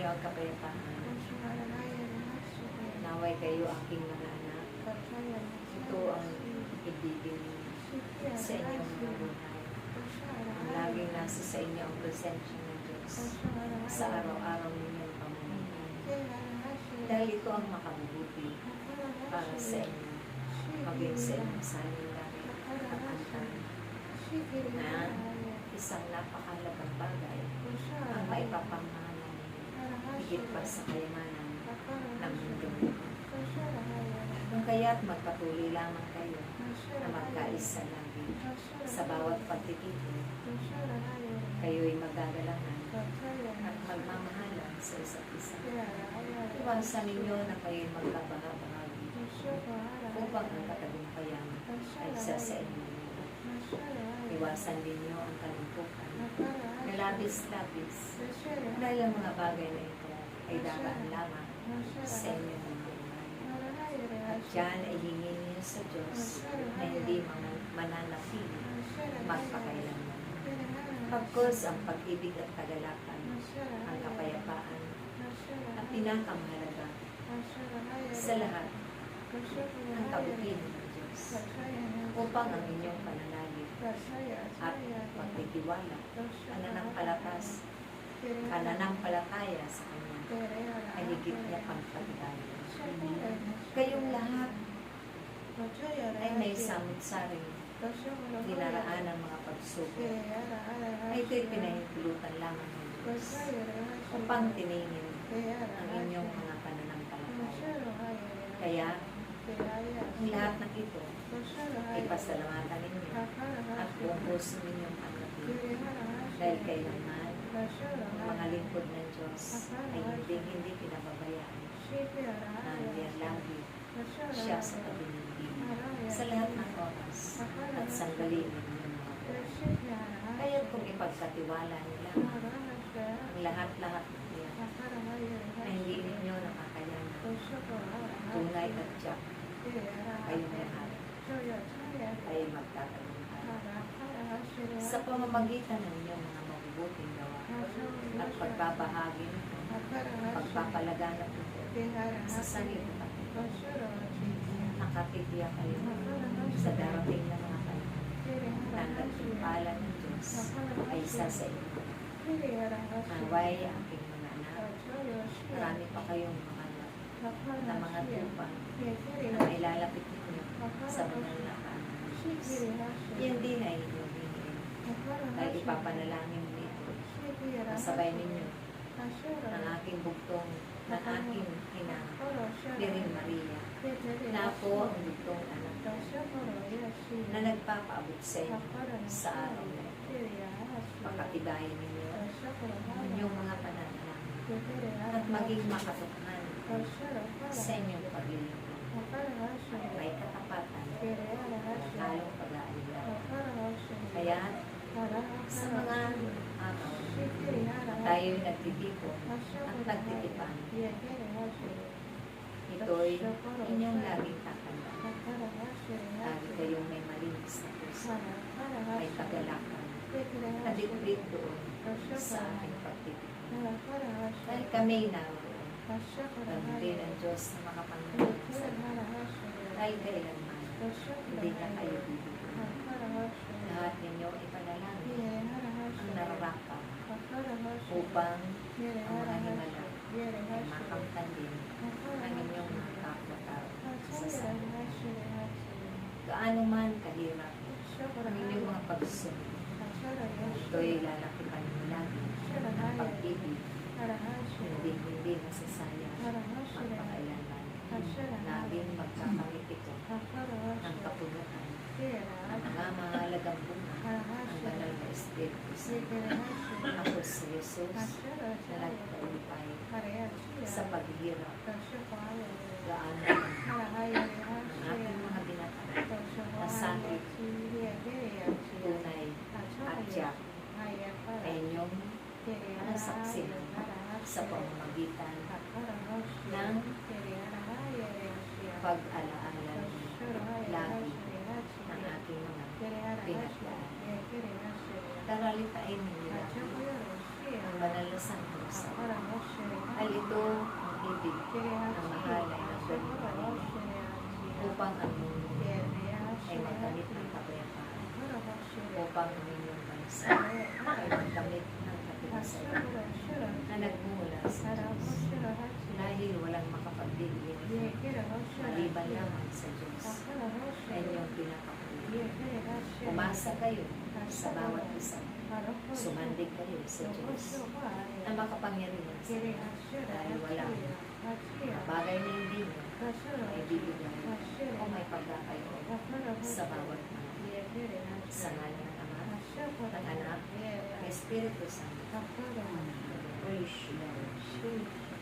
inyo ang kapayapaan. Naway kayo aking mga anak. Ito ang ibigin sa inyong mga buhay. Ang laging nasa sa inyo ang presensya ng Diyos sa araw-araw ninyong pamumuhay. Dahil ito ang makabubuti para sa inyo, maging sa inyong sanilari at antay na isang napakahalagang bagay ang maipapamahalan higit pa sa kayamanan ng mundo. Kung kaya't magpatuloy lamang kayo na magkaisa lagi sa bawat pagtitipon, kayo'y magagalangan at magmamahalan sa isa't isa. Iwasan ninyo na kayo'y magkabahabahagi upang ang katagumpayan ay isa sa inyo. Iwasan ninyo ang kalungkutan na labis-labis dahil ang mga bagay na ito ay dapat lamang sa inyo mga buhay. At yan ay hingin niyo sa Diyos na hindi mananatili magpakailanman. Pagkos ang pag-ibig at kagalakan, ang kapayapaan at pinakamahalaga sa lahat ang kabutihan ng Diyos upang ang inyong pananalig at pagtitiwala pananampalataya sa Kanya ay higit niya pagpatigayan. Kayong lahat ay may samut-saring dinaraan ng mga pagsubok ay ito'y pinahintulutan lamang ng Diyos upang tiningin ang inyong mga pananampalataya. Kaya ang lahat ng ito ay pasalamatan ninyo at buong puso ninyong tanggapin dahil kailangan ang mga lingkod ng Diyos ay hindi pinababayaan na hanggang lagi siya sa pag-ibig sa lahat ng oras at sandali ninyong mga buhay. Kaya kung ipagkatiwala nila ang lahat-lahat ng iyan na hindi ninyo nakakayanan, tunay at tiyak kayong lahat ay magtatagumpay sa pamamagitan ng inyong mga mabubuting gawa at pagbabahagi nito, pagpapalaganap nito sa sanlibutan. Nakatitiyak kayo sa darating na mga panahon na ang gantimpala ng Diyos ay isa sa inyo. Naway aking mga anak, marami pa kayong mga anak na mga tupa na may lalapit ninyo sa banal na kanan ng Diyos. Yan din ay inyong hingin dahil ipapanalangin nito kasabay ninyo ang aking bugtong ng aking ina, Birhen Maria, na ako ang bugtong anak na nagpapaabot sa inyo sa araw na ito. Pakatibayin ninyo ang inyong mga pananalangin at maging makatuphan sa inyong paglilingkod. May katapatan at halong pag-aalala. Kaya sa mga araw, tayo'y nagtitipon at nagtitipan. Ito'y inyong laging tatandaan. Lagi kayong may malinis na puso, may kagalakan, na diklit doon sa aking pagtitipon. Dahil kami naroon, gamitin ang Diyos na makapangyarihan sa lahat. Dahil kailanman, hindi na kayo bibigyan. Lahat ninyo ipanalangin ang nararapat upang ang mga himala ay makamtan din ang inyong mga kapwa-tao sa sana. Gaano man kahirap ang inyong mga pagsunod, ito'y lalakipan mo lagi ang pag-ibig, hindi masasayang magpakailanman. Laging magkakamit ito ng kapunuan at mga mahalagang bunga ang banal na Espiritu Santo. Ako si Jesus na nagtagumpay sa paghihirap. Gaano ang aking mga binatang na sakit, tunay at tiyak ay inyong nasaksihan sa pamamagitan ng pag-alaala lagi ng aking mga pinagdaan. Daralitain ninyo ang banal na santos sa Al ito ang ibig ng mahalay ng ganito upang ang mundo ay magkamit ng kapayapaan, upang ang inyong bansa ay magkamit ng kapisayan na nagmumula sa Diyos. Dahil walang makapagdigil maliban lamang sa Diyos na inyong pinapakuli. Umasa kayo sa bawat isa. Sumandig kayo sa Diyos na makapangyarihan sa inyo, dahil walang bagay na hindi nyo ay bibigay o may pagkakayo sa bawat mga. Sa ngalan ng Ama, ng Anak, ng Espiritu Santo. Praise the Lord.